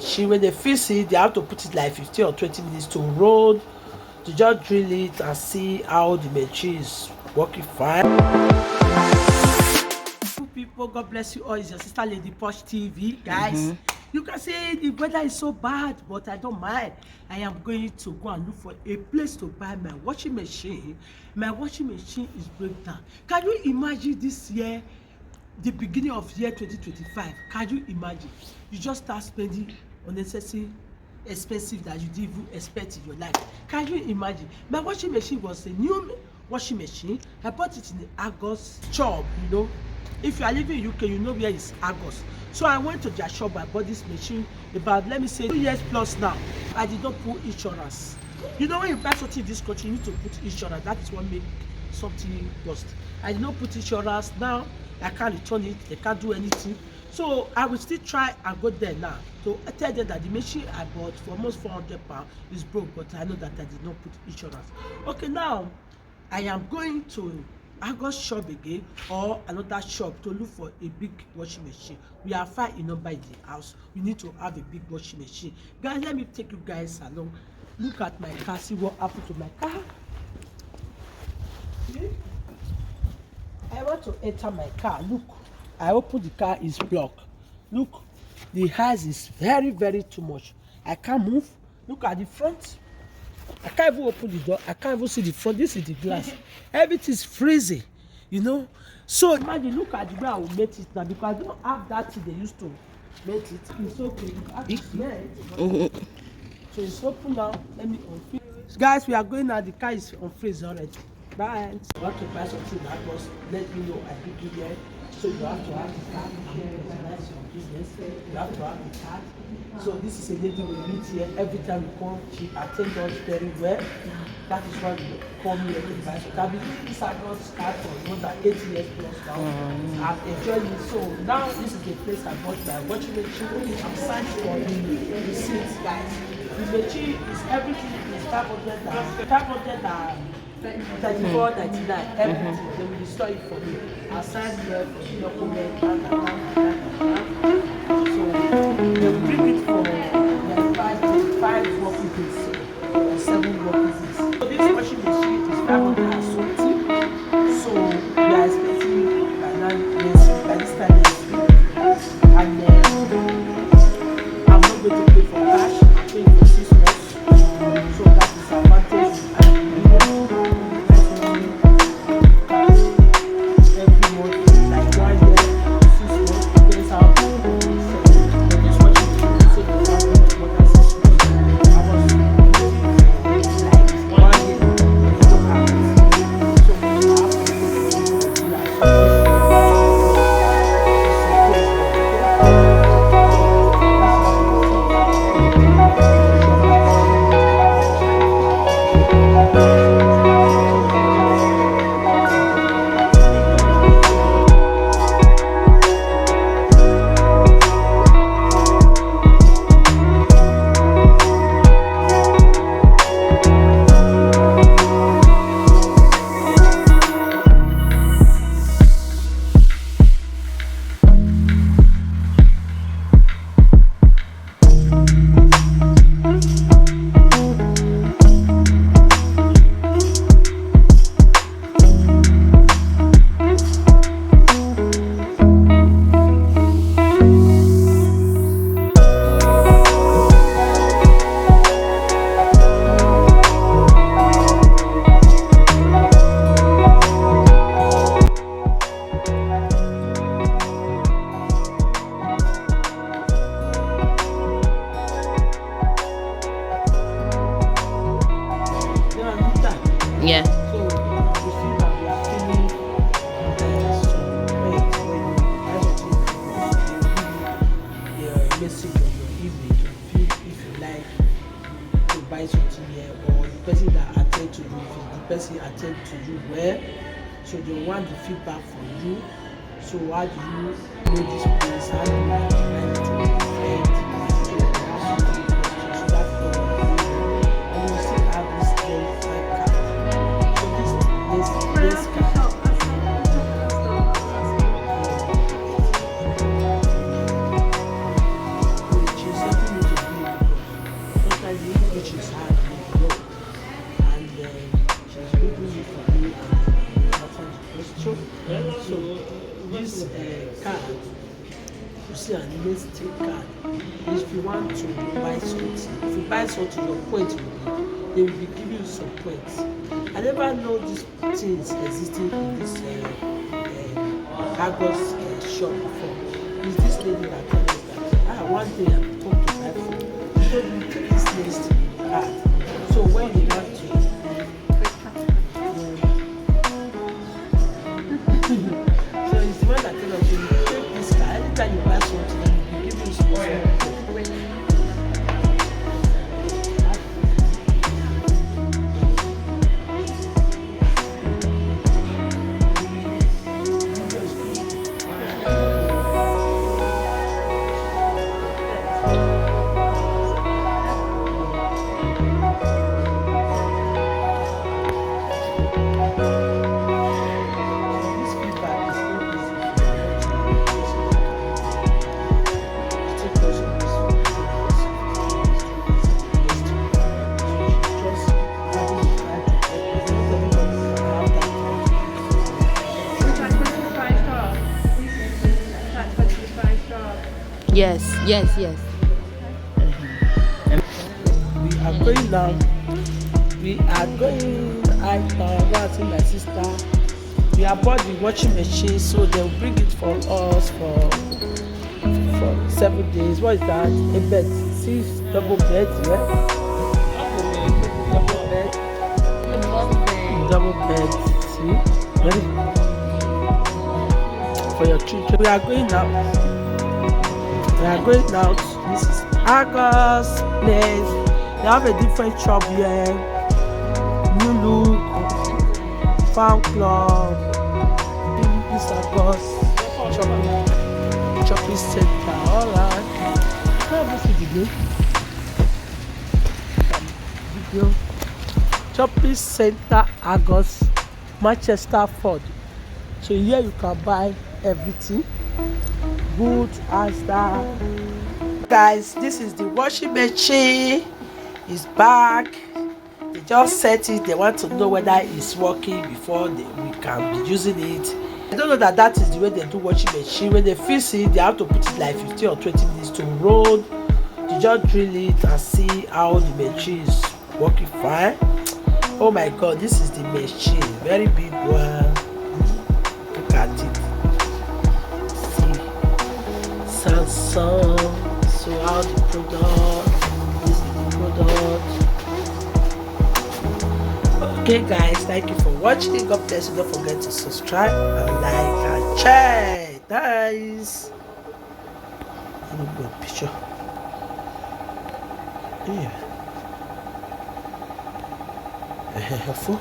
machine. When they fix it, they have to put it like 15 or 20 minutes to roll, to just drill it and see how the machine is working fine. People, God bless you all. It's your sister Lady Posh TV, guys. You can say the weather is so bad, but I don't mind. I am going to go and look for a place to buy my washing machine. My washing machine is breakdown. Can you imagine this year, the beginning of year 2025? Can you imagine? You just start spending unnecessary expensive that you didn't even expect in your life. Can you imagine? My washing machine was a new washing machine. I bought it in the Argos shop, you know. If you are living in UK, you know where is Argos. So I went to their shop. I bought this machine about, let me say, 2 years plus now. I did not put insurance. You know, when you buy something in this country, you need to put insurance. That is what makes something lost. I did not put insurance. Now I can't return it. They can't do anything. So I will still try and go there now. So I tell them that the machine I bought for almost £400 is broke, but I know that I did not put insurance. Okay, now I am going to Argos shop again or another shop to look for a big washing machine. We are 5 in number in the house. We need to have a big washing machine. Guys, let me take you guys along. Look at my car, see what happened to my car. See? I want to enter my car. Look, I open the car, is blocked. Look, the eyes is very, very too much. I can't move. Look at the front. I can't even open the door. I can't even see the front. This is the glass. Everything is freezing, you know. So imagine, look at the way I will make it now, because I don't have that thing they used to make it. It's okay. You have to smell it. So it's open now. Let me unfreeze. Guys, we are going now. The car is unfreeze already. Bye. I want to buy something that was, let me know. I pick it here. So you have to have the card. That's your business. You have to have the card. So this is a lady we meet here. Every time we come, she attends us very well. That is why we come here to buy. So can be this Argos card for more than 8 years plus now. I've enjoyed it. So now this is the place I bought my washing machine. I'm signed for the receipts, guys. The machine is everything is 500 34.99 everything. They will restore it for me. I'll sign here for the document. So they will bring it for 5 working days or 7 working days. So this washing machine is 500 and something. So we are expecting by now by this time next week. And I'm not going to pay for cash. I'm paying for 6 months. So that is advantage. Yeah. So you see that we are feeling message on your email to feel if you like to buy something here, or the person that attend to you, if the person attend to you well, so they want the feedback from you. So how do you know this place? How do you like to write to your friend? So that's what we do. And you still have this verified card. So this card. Which is helping me to if you want to buy something. If you buy something, your point they will be giving you some points. I never know these things existing in this Argos shop before. It's this lady that told us that one day I come to buy food. She told me take this list card. So when you want to so it's the one that tell us you take this card. Anytime you buy something, they will give you some points. Yes. We are going now. We are going. I can see my sister. We are bought the washing machine, so they'll bring it for us for 7 days. What is that? A bed. 6 double beds, yeah? Double bed. See? Ready? For your children. We are going out. We are going out. This is Argos place. They have a different shop here. New look, fan club. This Argos shopping center. Alright. Where is the video? Shopping center Argos, Manchester Ford. So here you can buy everything. Good as that. Guys, this is the washing machine. It's back. They just set it. They want to know whether it's working before we can be using it. I don't know that is the way they do washing machine. When they fix it, they have to put it like 15 or 20 minutes to roll. You just drill it and see how the machine is working fine. Oh my god, this is the machine. Very big one. Look at it. Samsung. So how the product, this is the product. Okay guys, thank you for watching. God bless you. Don't forget to subscribe and like and share. Nice. Let me go picture. Yeah. Helpful.